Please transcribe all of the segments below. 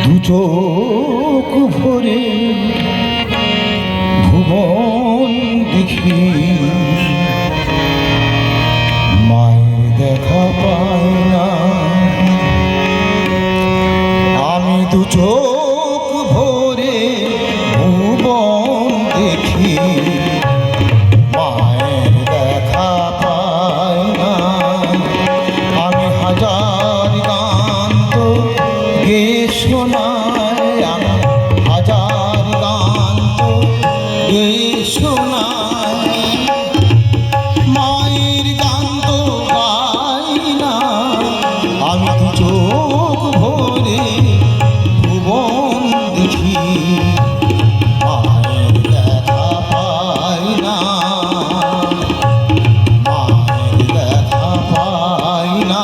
দু চোখ ভরে ভুবন দেখি, মায়ের দেখা পাই না। আমি দু চোখ ভরে ভুবন দেখি, মায়ের দেখা পাই না। আমি হাজার গান তো গেয়ে শোনাই, আমি হাজার গান তো গেয়ে শোনাই, মায়ের গান তো গাই না। আমি দু চোখ ভরে ভুবন দেখি, মায়ের দেখা পাই না, মায়ের দেখা পাই না।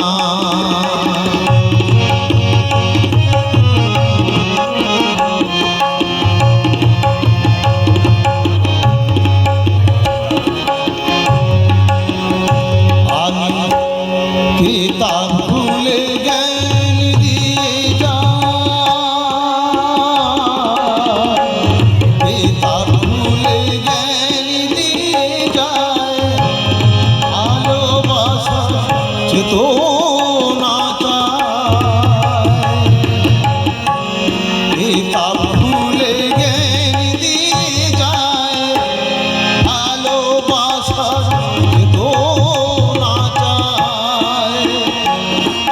কিতাব খুলে জ্ঞান দিয়ে যায়, কিতাব খুলে জ্ঞান দিয়ে যায়, ভালোবাসা চেতনা চায়। কিতাব খুলে জ্ঞান দিয়ে যায়, ভালোবাসা চেতনা চায়।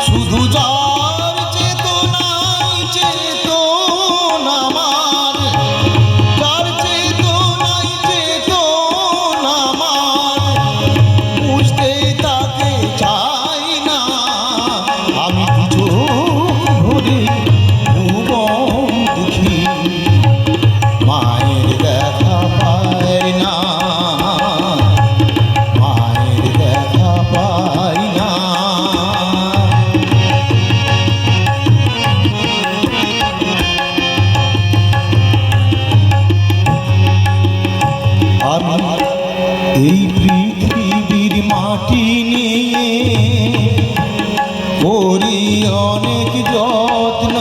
শুধু যার চেতনাই চেতনা আমার, যার চেতনাই চেতনা আমার, বুঝতে তাকে চাই না। আমি দু চোখ ভরে ভুবন দেখি, মায়ের দেখা পাই না, মায়ের দেখা পাই না। আমি এই পৃথিবীর মাটি নিয়ে করি অনেক যত্ন,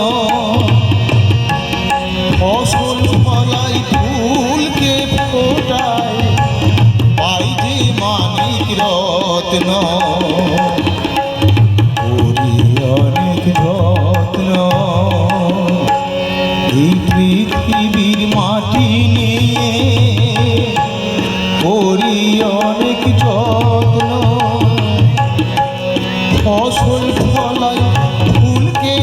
ফসল ফলাই ফুলকে ফোটাই, পাই যে মানিক রত্ন। করি অনেক যত্ন, এই পৃথিবীর মাটি নিয়ে করি অনেক যত্ন, ফসল ফলাই ফুলকে